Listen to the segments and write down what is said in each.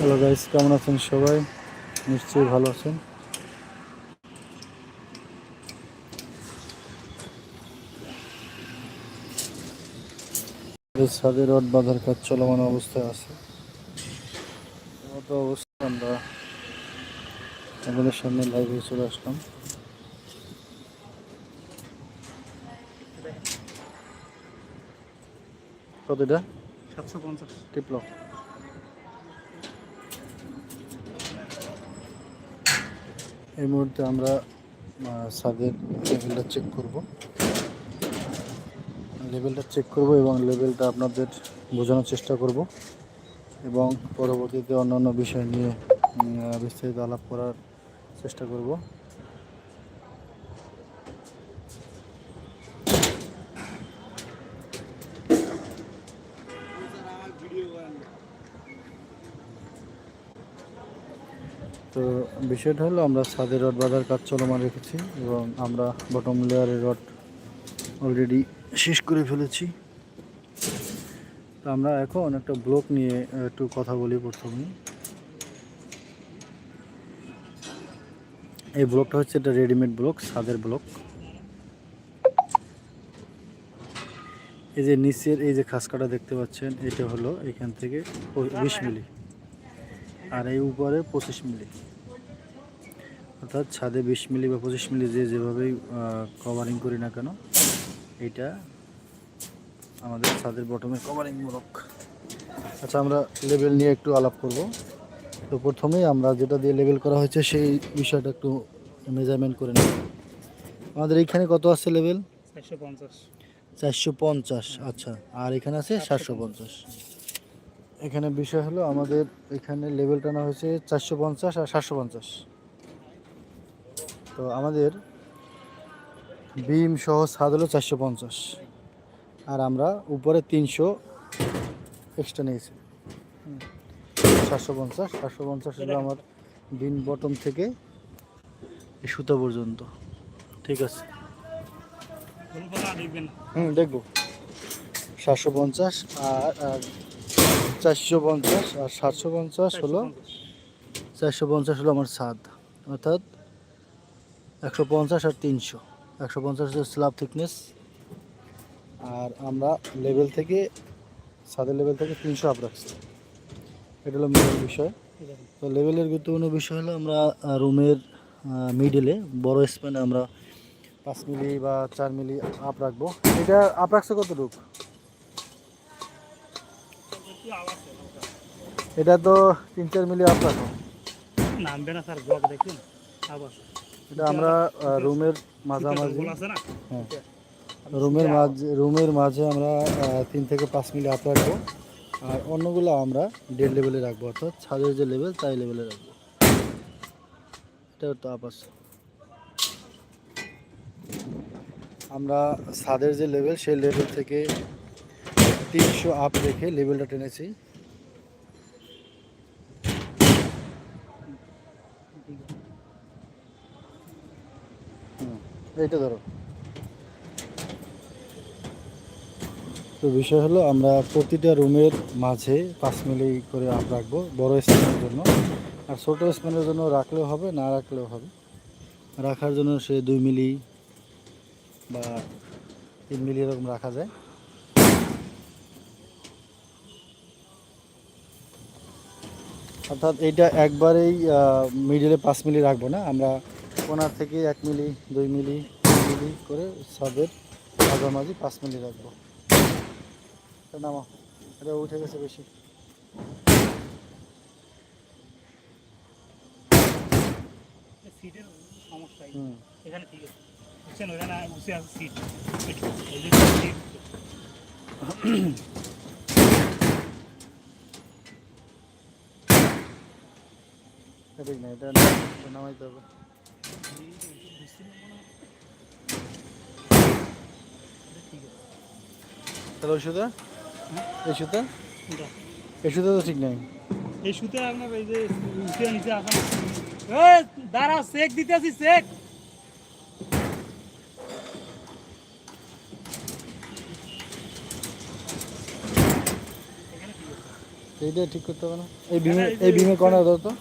Hello guys, কেমন আছেন সবাই? নিশ্চয়ই ভালো আছেন। ছাদে রড বাঁধার কাজ চলমান অবস্থায় আছে। মতো অবস্থায় আমরা আপনাদের সামনে লাইভে চলে আসলাম। কতটা 750 টিপলো। এই মুহূর্তে আমরা ছাদের লেভেলটা চেক করব এবং লেভেলটা আপনাদের বোঝানোর চেষ্টা করব এবং পরবর্তীতে অন্যান্য বিষয় নিয়ে বিস্তারিত আলাপ করার চেষ্টা করব। তো বিষয়টা হলো, আমরা ছাদের রড বাঁধার কাজ চলমান রেখেছি এবং আমরা বটম লেয়ারের রড অলরেডি শেষ করে ফেলেছি। তো আমরা এখন একটা ব্লক নিয়ে একটু কথা বলি। প্রথমে এই ব্লকটা হচ্ছে একটা রেডিমেড ব্লক, ছাদের ব্লক। এই যে নিচের এই যে খাসকাটা দেখতে পাচ্ছেন, এটা হলো এখান থেকে 20 মিলি আর এই উপরে 25 মিলি, অর্থাৎ ছাদে 20 মিলি বা 25 মিলি যেভাবেই কভারিং করি না কেন, এটা আমাদের ছাদের বটমের কভারিং ব্লক। আচ্ছা, আমরা লেভেল নিয়ে একটু আলাপ করব। তো প্রথমেই আমরা যেটা দিয়ে লেভেল করা হয়েছে সেই বিষয়টা একটু মেজারমেন্ট করে নিই। আমাদের এইখানে কত আছে লেভেল? 450। 450। আচ্ছা, আর এখানে আছে 750। এখানে বিষয় হলো, আমাদের এখানে লেভেল টানা হয়েছে 450 আর 750। তো আমাদের বিম সহ ছাদ হলো 450 আর আমরা উপরে 300 এক্সট্রা নিয়েছি। 750 হলো আমার বিম বটম থেকে এই সুতা পর্যন্ত। ঠিক আছে, দেখবো 750 আর 450 আর 750 হলো 450 হলো আমার ছাদ, অর্থাৎ 150 আর 300। 150 হচ্ছে স্ল্যাব থিকনেস, আর আমরা লেভেল থেকে ছাদের লেভেল থেকে 300 আপ রাখছি। এটা হলো মেন বিষয়। তো লেভেলের গুরুত্বপূর্ণ বিষয় হলো, আমরা রুমের মিডলে বড় স্প্যানে আমরা 5 মিলি বা 4 মিলি আপ রাখবো। এটা আপ রাখছে কতটুকু? এটা তো 3-4 মিলি আপ রাখো। নামবে না স্যার, ব্লক দেখুন আবার। এটা আমরা রুমের মাঝামাঝি, হ্যাঁ, রুমের মাঝে আমরা 3 থেকে 5 মিলি আপ রাখবো, আর অন্যগুলো আমরা ডেড লেভেলে রাখবো, অর্থাৎ ছাদের যে লেভেল তাই লেভেলে রাখবো। এটা তো আপ আছে। আমরা ছাদের যে লেভেল সেই লেভেল থেকে 300 আপ রেখে লেভেলটা টেনেছি। এইটা ধরো। তো বিষয় হলো, আমরা প্রতিটা রুমের মাঝে 5 মিলি করে আপ রাখবো বড় স্প্যানের জন্য, আর ছোটো স্প্যানের জন্য রাখলেও হবে, না রাখলেও হবে। রাখার জন্য সে 2 মিলি বা 3 মিলি এরকম রাখা যায়। অর্থাৎ এইটা একবারেই মিডিলে 5 মিলি রাখবো না, আমরা কোনার থেকে 1 মিলি 2 মিলি 3 মিলি করে ছাদের মাঝামাঝি 5 মিলি রাখবো। নামা, এটা উঠে গেছে বেশি। সিটের সমস্যা এখানে, ঠিক আছে বুঝছেন, ওখানে বসে আছে সিট। ঠিক না, এটা নামাইতে হবে। তাহলে ওই সুতা, এই সুতা, এই সুতা তো ঠিক নাই। এই সুতে আপনার এই যে উঠে নিচে আসা, দাঁড়াও চেক দিতে আছি, চেক। এইটা ঠিক করতে হবে না? এই বিমের কর্নার ধরো তো,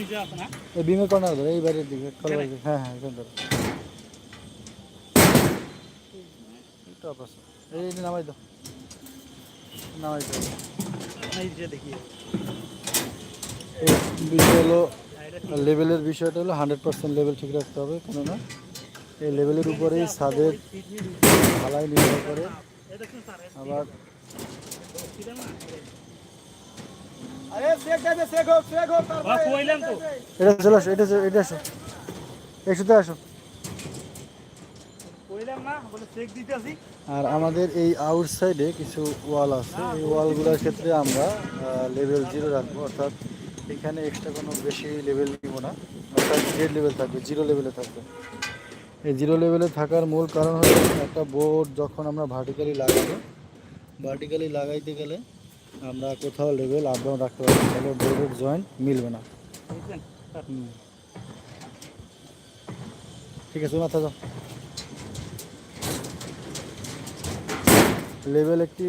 নিচে আছে না? এই বিমের কর্নার ধরো, এই বাইরের দিকে কলার দিকে। হ্যাঁ হ্যাঁ, এখানে ধরো। এটা আছে, এই নামাই দাও, নামাই দাও। এই যে দেখি এই বিষয় হলো এটা ঠিক লেভেলের বিষয়টা হলো 100% লেভেল ঠিক রাখতে হবে, কেননা এই লেভেলের উপরেই ছাদের ঢালাই নির্ভর করে। এই দেখুন স্যার আবার ঠিক না আরে চেক হোক বাবা কইলাম তো এটা চলে আসো, এটা আসো, এই সাথে আসো। কইলাম না বলে চেক দিতেছি আর আমাদের এই আউটসাইডে কিছু ওয়াল আছে, এই ওয়ালগুলোর ক্ষেত্রে আমরা লেভেল 0 রাখবো, অর্থাৎ এখানে এক্সট্রা কোনো বেশি লেভেল দিব না, অর্থাৎ ডেড লেভেল থাকবে, 0 লেভেলে থাকবে। এই 0 লেভেলে থাকার মূল কারণ হলো একটা বোর্ড যখন আমরা ভার্টিক্যালি লাগাইতে গেলে আমরা কোথাও লেভেল আপ ডাউন রাখতে পারবো, তাহলে বোর্ডের জয়েন্ট মিলবে না। বুঝছেন স্যার হুম, ঠিক আছে, মাথা যাও। লেভেল একটি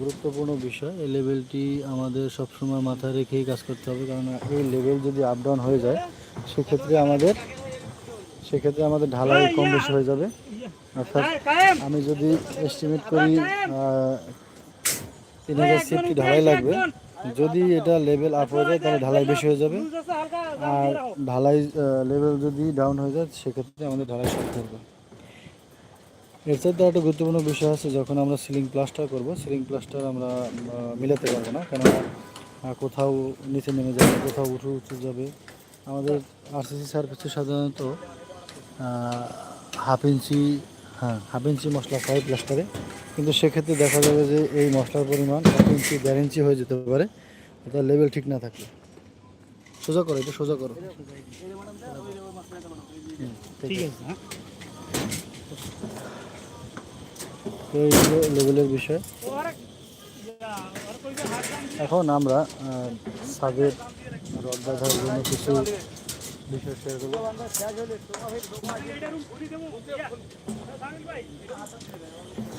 গুরুত্বপূর্ণ বিষয়, এই লেভেলটি আমাদের সবসময় মাথায় রেখেই কাজ করতে হবে, কারণ এই লেভেল যদি আপ ডাউন হয়ে যায় সেক্ষেত্রে আমাদের ঢালাই কম বেশি হয়ে যাবে। অর্থাৎ আমি যদি এস্টিমেট করি 3060 ঢালাই লাগবে, যদি এটা লেভেল আপ হয়ে যায় তাহলে ঢালাই বেশি হয়ে যাবে, আর ঢালাই লেভেল যদি ডাউন হয়ে যায় সেক্ষেত্রে আমাদের ঢালাই শর্ট থাকবে। এর সাথে একটা গুরুত্বপূর্ণ বিষয় আছে, যখন আমরা সিলিং প্লাস্টার করব, সিলিং প্লাস্টার আমরা মিলাতে পারবো না, কেননা কোথাও নিচে নেমে যাবে, কোথাও উঁচু যাবে। আমাদের আরসিসি সার্ভিসে সাধারণত হাফ ইঞ্চি মশলা খায় প্লাস্টারে, কিন্তু সেক্ষেত্রে দেখা যাবে যে এই মশলার পরিমাণ 1 ইঞ্চি 1.5 ইঞ্চি হয়ে যেতে পারে, অর্থাৎ লেভেল ঠিক না থাকলে। সোজা করো, এটা সোজা করো। ঠিক আছে হ্যাঁ এই হলো লেভেলের বিষয়। এখন আমরা ছাদের রড বাঁধার জন্য কিছু বিষয় শেয়ার করবো।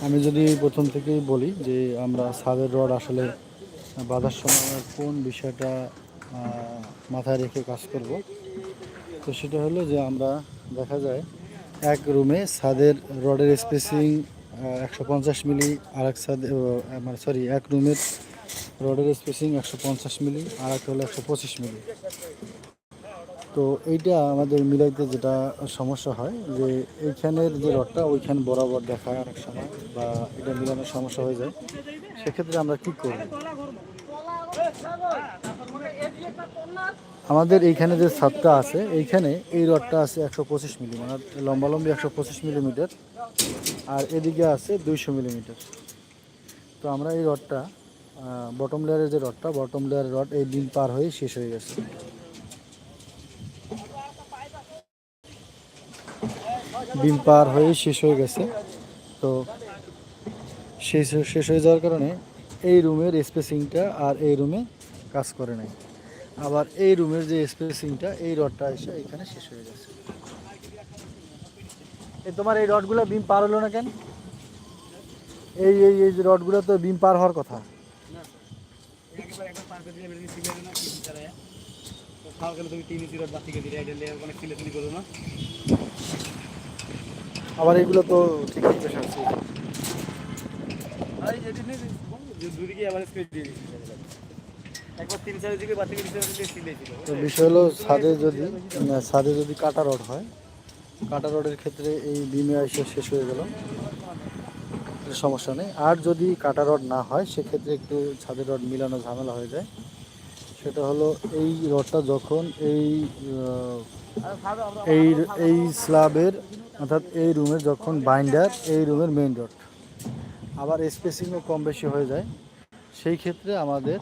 আমি যদি প্রথম থেকেই বলি যে আমরা ছাদের রড আসলে বাঁধার সময় আমরা কোন বিষয়টা মাথায় রেখে কাজ করব, তো সেটা হলো যে আমরা দেখা যায় এক রুমে ছাদের রডের স্পেসিং 150 মিলি, আর এক ছাদে এক রুমের রডের স্পেসিং 150 মিলি, আর একটা হলো 125 মিলি। তো এইটা আমাদের মিলাইতে যেটা সমস্যা হয় যে এইখানের যে রডটা ওইখান বরাবর দেখায় অনেক সময়, বা এটা মিলানোর সমস্যা হয়ে যায়। সেক্ষেত্রে আমরা কি করব, আমাদের এইখানে যে ছাদটা আছে এইখানে এই রডটা আছে 125 মিলি, মানে লম্বালম্বি 125 মিলিমিটার, আর এদিকে আছে 200 মিলিমিটার। তো আমরা এই রডটা বটম লেয়ারের যে রডটা, বটম লেয়ারের রড এই বিম পার হয়ে শেষ হয়ে গেছে। বিম পার হয়ে শেষ হয়ে গেছে, তো শেষ হয়ে যাওয়ার কারণে এই রুমের স্পেসিংটা আর এই রুমে কাজ করে নাই। আবার এই রুমের যে স্পেসিংটা এই রডটা এসে এখানে শেষ হয়ে গেছে। এই তোমার এই রডগুলো বিম পার হলো না কেন? এই এই এই যে রডগুলো তো বিম পার হওয়ার কথা। আবার এইগুলো তো ঠিক আছে। তো বিষয় হলো ছাদে যদি কাটা রড হয়, কাটা রডের ক্ষেত্রে এই বিমে এসে শেষ হয়ে গেল, সমস্যা নেই। আর যদি কাটা রড না হয় সেক্ষেত্রে একটু ছাদের রড মিলানো ঝামেলা হয়ে যায়। সেটা হলো এই রডটা যখন এই এই স্ল্যাবের অর্থাৎ এই রুমের যখন বাইন্ডার এই রুমের মেইন রড, আবার স্পেসিংও কম বেশি হয়ে যায়, সেই ক্ষেত্রে আমাদের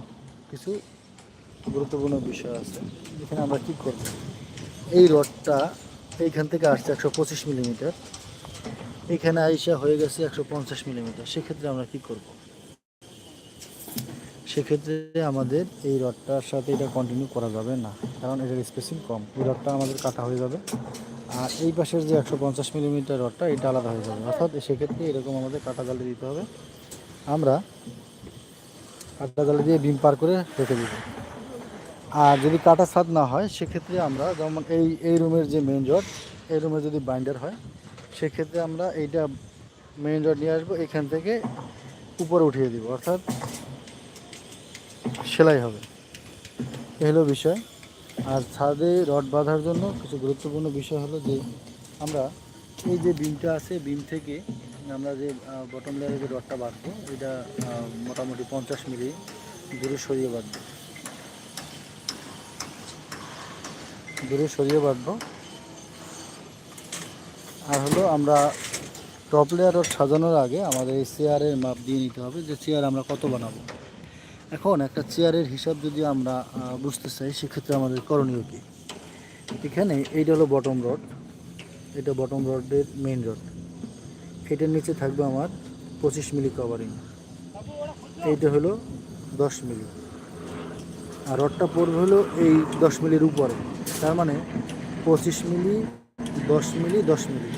কিছু গুরুত্বপূর্ণ বিষয় আছে। এখানে আমরা কী করব, এই রডটা এইখান থেকে আসছে 125 মিলিমিটার, এখানে আইসা হয়ে গেছে 150 মিলিমিটার, সেক্ষেত্রে আমরা কি করব? সেক্ষেত্রে আমাদের এই রডটার সাথে এটা কন্টিনিউ করা যাবে না, কারণ এটার স্পেসিং কম, এই রডটা আমাদের কাটা হয়ে যাবে, আর এই পাশের যে 150 মিলিমিটার রডটা এটা আলাদা হয়ে যাবে। অর্থাৎ সেক্ষেত্রে এরকম আমাদের কাটা জালে দিতে হবে। আমরা কাটা জালি দিয়ে বিম পার করে রেখে দিব। আর যদি কাটা ছাদ না হয় সেক্ষেত্রে আমরা যেমন এই রুমের যে মেইন রড, এই রুমে যদি বাইন্ডার হয় সেক্ষেত্রে আমরা এইটা মেইন রড নিয়ে আসবো, এখান থেকে উপরে উঠিয়ে দিব, অর্থাৎ সেলাই হবে। এ হলো বিষয়। আর ছাদে রড বাঁধার জন্য কিছু গুরুত্বপূর্ণ বিষয় হলো যে আমরা এই যে বিমটা আছে, বিম থেকে আমরা যে বটম লেয়ারে যে রডটা বাঁধবো এটা মোটামুটি 50 মিলি দূরে সরিয়ে বাঁধবো, আর হলো আমরা টপ লেয়ার রড সাজানোর আগে আমাদের এই চেয়ারের মাপ দিয়ে নিতে হবে যে চেয়ার আমরা কত বানাবো। এখন একটা চেয়ারের হিসাব যদি আমরা বুঝতে চাই সেক্ষেত্রে আমাদের করণীয় কী। এখানে এইটা হলো বটম রড, এটা বটম রডের মেইন রড, এটার নিচে থাকবে আমার 25 মিলি কভারিং, এইটা হলো 10 মিলি, আর রডটা পড়বে হলো এই 10 মিলির উপরে। তার মানে 25 মিলি 10 মিলি 10 মিলি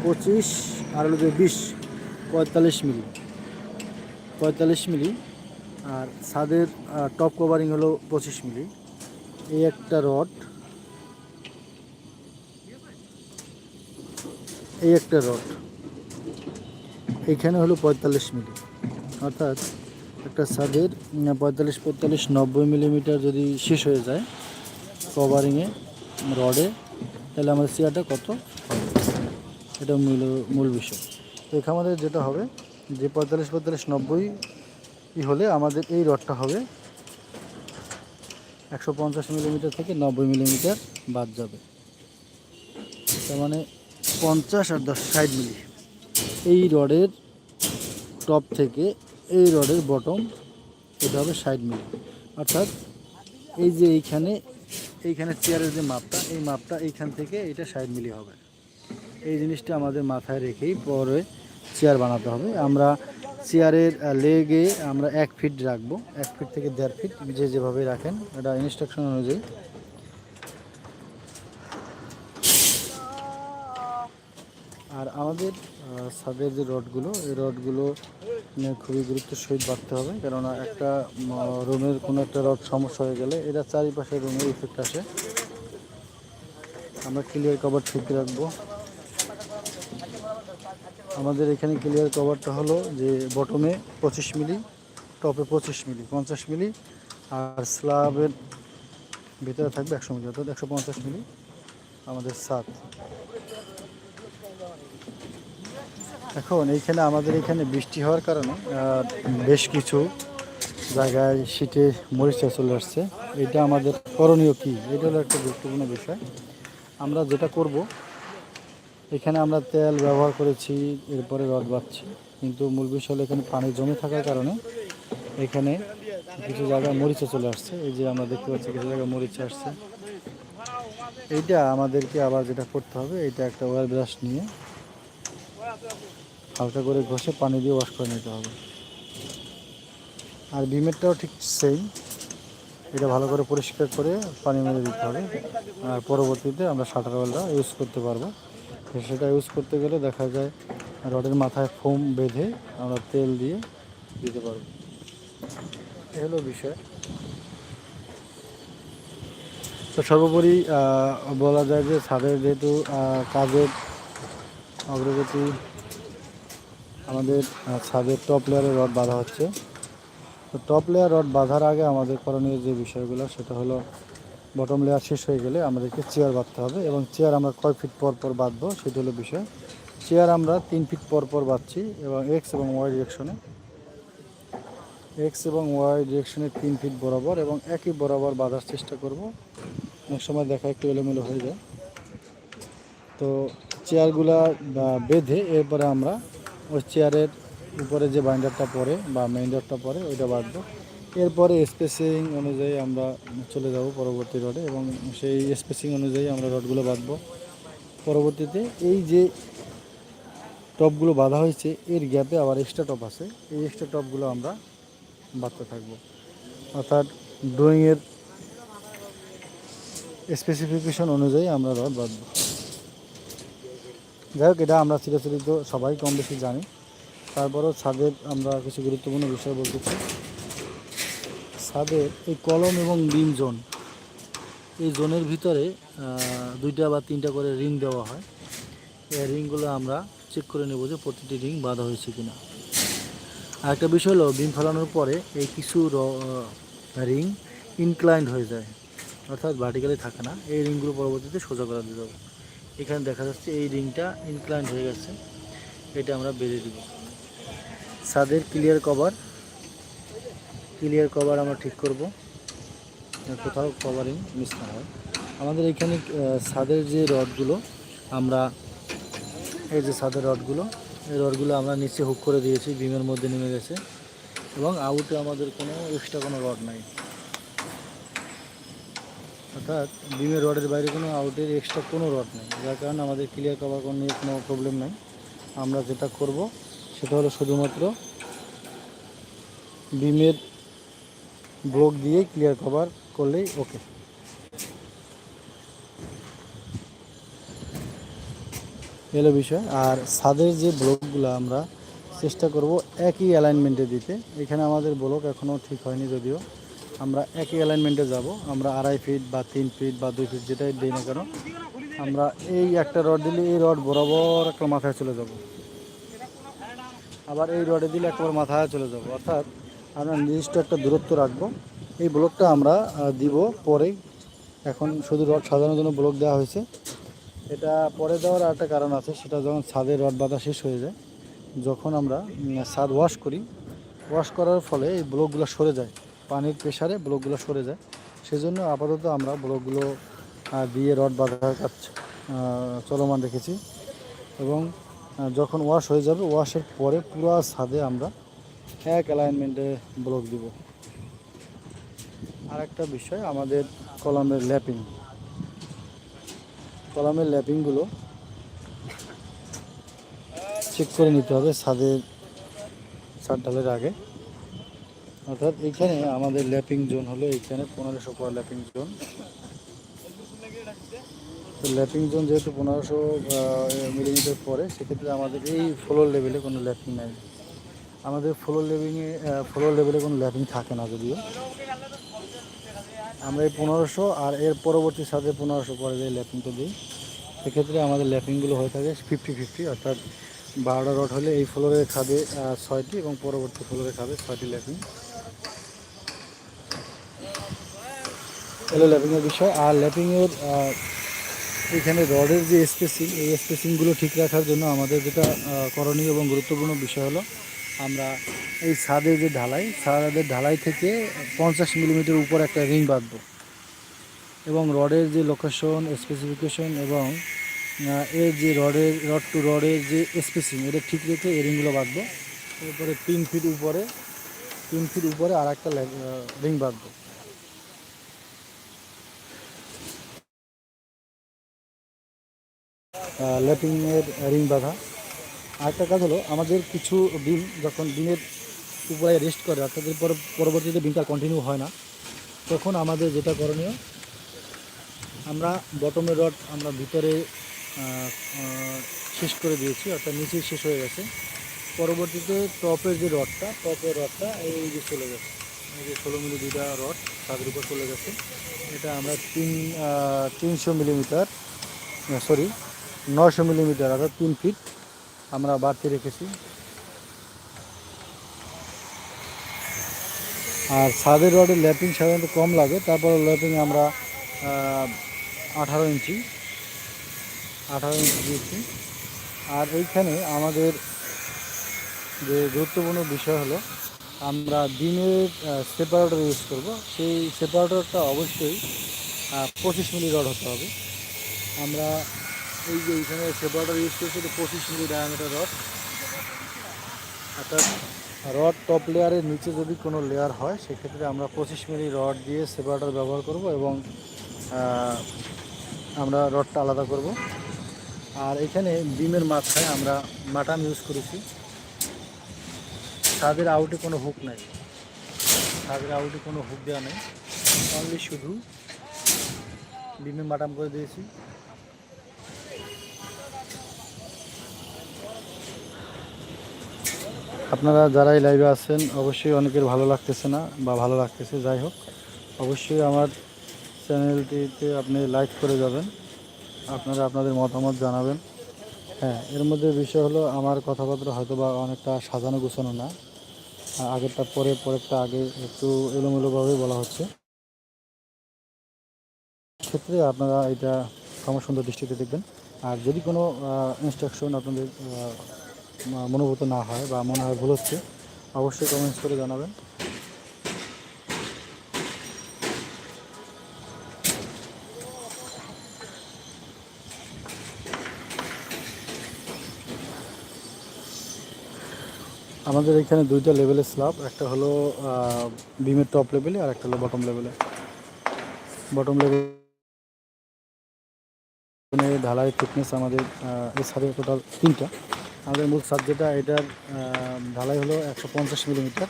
25 আর হলো 20 45 মিলি 45 মিলি। আর ছাদের টপ কভারিং হলো 25 মিলি। এই একটা রড, এইখানে হলো 45 মিলি, অর্থাৎ একটা ছাদের 45-90 মিলিমিটার যদি শেষ হয়ে যায় কভারিংয়ে রডে, তাহলে আমাদের চেয়ারটা কত হবে, এটা মূল বিষয়। তো এখানে আমাদের যেটা হবে যে 45-90 হলে আমাদের এই রডটা হবে 150 মিলিমিটার থেকে 90 মিলিমিটার বাদ যাবে, তার মানে 50 আর 10 60 মিলি। এই রডের টপ থেকে এই রডের বটম এটা হবে 60 মিলি, অর্থাৎ এই যে এইখানে চেয়ারের যে মাপটা, এই মাপটা এইখান থেকে এটা 60 মিলি হবে। এই জিনিসটা আমাদের মাথায় রেখেই পরে চেয়ার বানাতে হবে। আমরা চেয়ারের লেগে আমরা 1 ফিট রাখবো, 1 ফিট থেকে 1.5 ফিট, যেভাবে রাখেন এটা ইনস্ট্রাকশন অনুযায়ী। আর আমাদের ছাদের যে রডগুলো, এই রডগুলো খুবই গুরুত্বের সহিত বাঁধতে হবে, কেননা একটা রুমের কোনো একটা রড সমস্যা হয়ে গেলে এটা চারিপাশে রুমের ইফেক্ট আসে। আমরা ক্লিয়ার কভার ঠিক রাখবো। আমাদের এখানে ক্লিয়ার কভারটা হলো যে বটমে 25 মিলি, টপে 25 মিলি 50 মিলি, আর স্ল্যাবের ভিতরে থাকবে 100 মিলি, অর্থাৎ 150 মিলি আমাদের ছাদ। এখন আমাদের এখানে বৃষ্টি হওয়ার কারণে বেশ কিছু জায়গায় শীতে মরিচা চলে আসছে। এটা আমাদের করণীয় কি, এটা হলো একটা গুরুত্বপূর্ণ বিষয়। আমরা যেটা করব, এখানে আমরা তেল ব্যবহার করেছি, এরপরে রড বাঁধছি, কিন্তু মূল বিষয় হলো এখানে পানি জমে থাকার কারণে এখানে কিছু জায়গায় মরিচা চলে আসছে। এই যে আমরা দেখতে পাচ্ছি কিছু জায়গায় মরিচা আসছে। এইটা আমাদেরকে আবার যেটা করতে হবে, এটা একটা ওয়ার ব্রাশ নিয়ে হালকা করে ঘষে পানি দিয়ে ওয়াশ করে নিতে হবে। আর বিমেরটাও ঠিক সেম, এটা ভালো করে পরিষ্কার করে পানি মেরে দিতে হবে। আর পরবর্তীতে আমরা শাটার ওয়েলটা ইউজ করতে পারবো। সেটা ইউজ করতে গেলে দেখা যায় রডের মাথায় ফোম বেঁধে আমরা তেল দিয়ে দিতে পারবো। এ হলো বিষয়। তো সর্বোপরি বলা যায় যে ছাদের যেহেতু কাজের অগ্রগতি, আমাদের ছাদের টপ লেয়ারে রড বাঁধা হচ্ছে। তো টপ লেয়ার রড বাঁধার আগে আমাদের করণীয় যে বিষয়গুলো, সেটা হলো বটম লেয়ার শেষ হয়ে গেলে আমাদেরকে চেয়ার বাঁধতে হবে, এবং চেয়ার আমরা কয় ফিট পর পর বাঁধবো সেটা হলো বিষয়। চেয়ার আমরা 3 ফিট পর পর বাঁধছি, এবং এক্স এবং ওয়াই ডিরেকশনে 3 ফিট বরাবর এবং একই বরাবর বাঁধার চেষ্টা করব। অনেক সময় দেখা একটু এলোমেলো হয়ে যায়। তো চেয়ারগুলা বেঁধে এরপরে আমরা ওই চেয়ারের উপরে যে বাইন্ডারটা পরে বা মেইন রডটা পরে ওইটা বাঁধবো। এরপরে স্পেসিং অনুযায়ী আমরা চলে যাব পরবর্তী রডে, এবং সেই স্পেসিং অনুযায়ী আমরা রডগুলো বাঁধবো। পরবর্তীতে এই যে টপগুলো বাঁধা হয়েছে এর গ্যাপে আবার এক্সট্রা টপ আছে, এই এক্সট্রা টপগুলো আমরা বাঁধতে থাকবো, অর্থাৎ ড্রয়িংয়ের স্পেসিফিকেশন অনুযায়ী আমরা রড বাঁধবো। যাই হোক, এটা আমরা চিরাচরিত সবাই কম বেশি জানি, তারপরেও ছাদের আমরা কিছু গুরুত্বপূর্ণ বিষয় বলতেছি। ছাদের এই কলম এবং বিম জোন, এই জোনের ভিতরে 2টা বা 3টা করে রিং দেওয়া হয়। এই রিংগুলো আমরা চেক করে নেব যে প্রতিটি রিং বাঁধা হয়েছে কিনা। আর একটা বিষয় হলো, বিম ফেলানোর পরে এই কিছু রিং ইনক্লাইন্ড হয়ে যায়, অর্থাৎ ভার্টিক্যালি থাকে না। এই রিংগুলো পরবর্তীতে সোজা করে দিতে হবে। এখানে দেখা যাচ্ছে এই রিংটা ইনক্লাইন্ড হয়ে গেছে, এটা আমরা বেরিয়ে দিব। ছাদের ক্লিয়ার কভার আমরা ঠিক করব, কোথাও কভারিং মিস না হয়। আমাদের এখানে ছাদের যে রডগুলো, আমরা এই যে ছাদের রডগুলো, এই রডগুলো আমরা নিচে হুক করে দিয়েছি, বিমের মধ্যে নেমে গেছে এবং আউটে আমাদের কোনো এক্সট্রা কোনো রড নাই, অর্থাৎ বিমের রডের বাইরে কোনো আউটের এক্সট্রা কোনো রড নেই, যার কারণে আমাদের ক্লিয়ার কভার নিয়ে কোনো প্রবলেম নাই। আমরা যেটা করব সেটা হলো শুধুমাত্র বিমের ব্লক দিয়ে ক্লিয়ার কভার করলেই ওকে। এলো বিষয়। আর ছাদের যে ব্লকগুলো আমরা চেষ্টা করব একই অ্যালাইনমেন্টে দিতে। এখানে আমাদের ব্লক এখনও ঠিক হয়নি, যদিও আমরা একই অ্যালাইনমেন্টে যাব। আমরা 2.5 ফিট বা 3 ফিট বা 2 ফিট যেটাই দিই না কেন, আমরা এই একটা রড দিলে এই রড বরাবর একটা মাথায় চলে যাব, আবার এই রডে দিলে একবার মাথায় চলে যাব, অর্থাৎ আমরা নির্দিষ্ট একটা দূরত্ব রাখবো। এই ব্লকটা আমরা দিব পরে। এখন শুধু রড সাজানোর জন্য ব্লক দেওয়া হয়েছে। এটা পরে দেওয়ার আর একটা কারণ আছে, সেটা যখন ছাদের রড বাঁধা শেষ হয়ে যায়, যখন আমরা ছাদ ওয়াশ করি, ওয়াশ করার ফলে এই ব্লকগুলো সরে যায়, পানির প্রেসারে ব্লকগুলো সরে যায়। সেজন্য আপাতত আমরা ব্লকগুলো দিয়ে রড বাঁধার কাজ চলমান রেখেছি। এবং যখন ওয়াশ হয়ে যাবে, ওয়াশের পরে পুরো ছাদে আমরা এক অ্যালাইনমেন্টে ব্লক দিব। আর একটা বিষয়, আমাদের কলামের ল্যাপিংগুলো চেক করে নিতে হবে ছাদ ঢালের আগে। অর্থাৎ এইখানে আমাদের ল্যাপিং জোন হলো, এইখানে 1500 পর ল্যাপিং জোন। তো ল্যাপিং জোন যেহেতু 1500 মিলিমিটার পরে, সেক্ষেত্রে আমাদের এই ফ্লোর লেভেলে কোনো ল্যাপিং নাই। আমাদের ফ্লোর লেভেলে কোনো ল্যাপিং থাকে না, যদিও আমরা এই 1500 আর এর পরবর্তী সাথে 1500 পরে যে ল্যাপিংটা দিই, সেক্ষেত্রে আমাদের ল্যাপিংগুলো হয়ে থাকে 50-50, অর্থাৎ 12টা রড হলে এই ফ্লোরে খাবে 6টি এবং পরবর্তী ফ্লোরে খাবে 6টি ল্যাপিং। এলো ল্যাপিংয়ের বিষয়। আর ল্যাপিংয়ের এখানে রডের যে স্পেসিং, এই স্পেসিংগুলো ঠিক রাখার জন্য আমাদের যেটা করণীয় এবং গুরুত্বপূর্ণ বিষয় হলো, আমরা এই ছাদের ঢালাই থেকে 50 মিলিমিটার উপর একটা রিং বাঁধবো এবং রডের যে লোকেশন স্পেসিফিকেশন এবং এর যে রড টু রডের যে স্পেসিং, এটা ঠিক রেখে এই রিংগুলো বাঁধবো। এরপরে 3 ফিট উপরে আর একটা রিং বাঁধবো। ল্যাপিংয়ের রিং বাঁধা। আরেকটা কাজ হলো, আমাদের কিছু বিম যখন বিমের উপরে রেস্ট করে, অর্থাৎ পরবর্তীতে বিমটা কন্টিনিউ হয় না, তখন আমাদের যেটা করণীয়, আমরা বটমের রড আমরা ভিতরে শেষ করে দিয়েছি, অর্থাৎ নিচে শেষ হয়ে গেছে। পরবর্তীতে টপের রডটা এই যে চলে গেছে, এই যে 16 মিলি 2টা রড তাদের উপর চলে গেছে। এটা আমরা 900 মিলিমিটার অর্থাৎ 3 ফিট আমরা বাড়তি রেখেছি। আর ছাদের রডের ল্যাপিং সাধারণত কম লাগে, তারপর ল্যাপিং আমরা 18 ইঞ্চি দিয়েছি। আর এইখানে আমাদের যে গুরুত্বপূর্ণ বিষয় হলো, আমরা বিমের সেপারেটর ইউজ করব। সেই সেপারেটরটা অবশ্যই 25 মিলি রড হতে হবে। আমরা এই যে এইখানে সেপারেটর ইউজ করছি, 25 মিলি ডায়ামিটার রড। অর্থাৎ রড টপ লেয়ারের নিচে যদি কোনো লেয়ার হয়, সেক্ষেত্রে আমরা 25 মিলি রড দিয়ে সেপারেটর ব্যবহার করব এবং আমরা রডটা আলাদা করব। আর এখানে বিমের মাথায় আমরা মাটাম ইউজ করেছি। ছাদের আউটে কোনো হুক দেওয়া নেই, অনলি শুধু বিমে মাটাম করে দিয়েছি। আপনারা যারাই লাইভে আছেন অবশ্যই অনেকের ভালো লাগতেছে না বা ভালো লাগতেছে, যাই হোক অবশ্যই আমার চ্যানেলটিতে আপনি লাইক করে যাবেন, আপনারা আপনাদের মতামত জানাবেন। হ্যাঁ, এর মধ্যে বিষয় হলো আমার কথাবার্তা হয়তো বা অনেকটা সাজানো গোছানো না, আগেরটা পরে পরেরটা আগে, একটু এলোমেলোভাবে বলা হচ্ছে। ক্ষেত্রে আপনারা এটা ক্ষমা সুন্দর দৃষ্টিতে দেখবেন। আর যদি কোনো ইনস্ট্রাকশন আপনাদের মনোভূত না হয় বা মনে হয় ভুল হচ্ছে, অবশ্যই কমেন্টস করে জানাবেন। আমাদের এখানে দুইটা লেভেলের স্ল্যাব, একটা হলো বিমের টপ লেভেলে আর একটা হলো বটম লেভেলে। বটম লেভেলে ঢালাই থিকনেস আমাদের এই ছাদের টোটাল 3টা। আমাদের মূল ছাদ যেটা, এটার ঢালাই হলো 150 মিলিমিটার,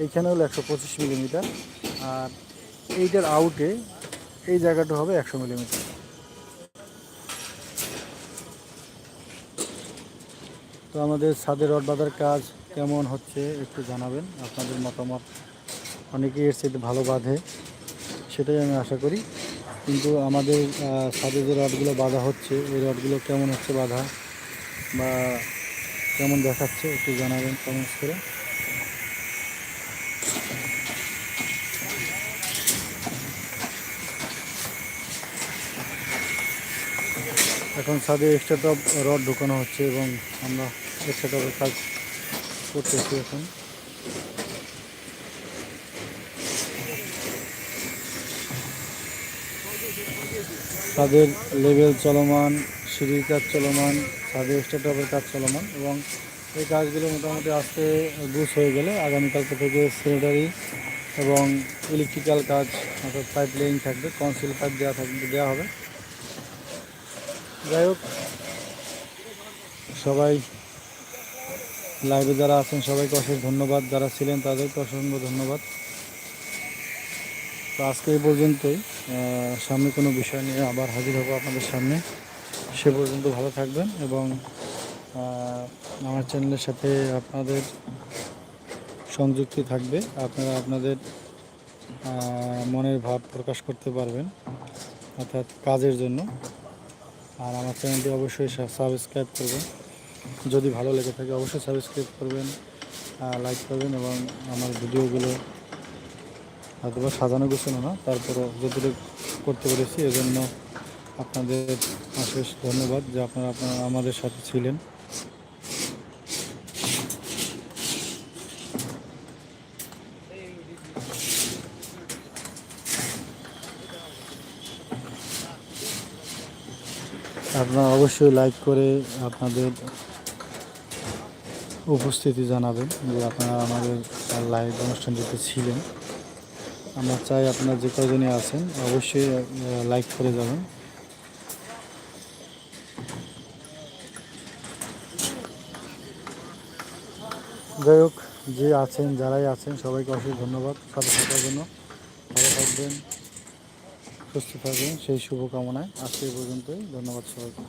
এইখানে হলো 125 মিলিমিটার, আর এইটার আউটে এই জায়গাটা হবে 100 মিলিমিটার। তো আমাদের ছাদের রড বাঁধার কাজ কেমন হচ্ছে একটু জানাবেন, আপনাদের মতামত। অনেকেই এর চেয়ে ভালো বাঁধে, সেটাই আমি আশা করি। কিন্তু আমাদের ছাদে যে রডগুলো বাঁধা হচ্ছে, এই রডগুলো কেমন হচ্ছে বাঁধা বা কেমন দেখাচ্ছে একটু জানাবেন কমেন্টস করে। এখন ছাদে এক্সট্রা টপ রড ঢোকানো হচ্ছে এবং আমরা এক্সট্রা টপের কাজ করতেছি এখন। ছাদের লেভেল চলমান, সিঁড়ির কাজ চলমান, ছাদে এক্সট্রা টপের কাজ চলমান, এবং এই কাজগুলো মোটামুটি আজকে গুছ হয়ে গেলে আগামীকালকে থেকে স্যানিটারি এবং ইলেকট্রিক্যাল কাজ, অর্থাৎ পাইপ লাইন থাকবে, কনসিল পাইপ দেওয়া হবে। যাই হোক, সবাই লাইভে যারা আছেন সবাইকে অশেষ ধন্যবাদ, যারা ছিলেন তাদেরকে অসংখ্য ধন্যবাদ। তো আজকে এই পর্যন্তই, সামনে কোনো বিষয় নিয়ে আবার হাজির হব আপনাদের সামনে। সে পর্যন্ত ভালো থাকবেন এবং আমার চ্যানেলের সাথে আপনাদের সংযুক্তি থাকবে, আপনারা আপনাদের মনের ভাব প্রকাশ করতে পারবেন, অর্থাৎ কাজের জন্য। আর আমার চ্যানেলটি অবশ্যই সাবস্ক্রাইব করবেন, যদি ভালো লেগে থাকে অবশ্যই সাবস্ক্রাইব করবেন, লাইক করবেন, এবং আমার ভিডিওগুলো হয়তো বা সাজানো গোছানো না, তারপরও যতটুকু করতে পেরেছি এজন্য আপনাদের অশেষ ধন্যবাদ যে আপনারা আমাদের সাথে ছিলেন। আপনারা অবশ্যই লাইক করে আপনাদের উপস্থিতি জানাবেন যে আপনারা আমাদের লাইভ অনুষ্ঠানটিতে ছিলেন। আমরা চাই আপনারা যে কজনই আছেন অবশ্যই লাইক করে যাবেন। যাই হোক, যে আছেন যারাই আছেন সবাইকে অশেষ ধন্যবাদ সাথে থাকার জন্য। ভালো থাকবেন, সুস্থ থাকবেন সেই শুভকামনায় আজকে এই পর্যন্তই। ধন্যবাদ সবাইকে।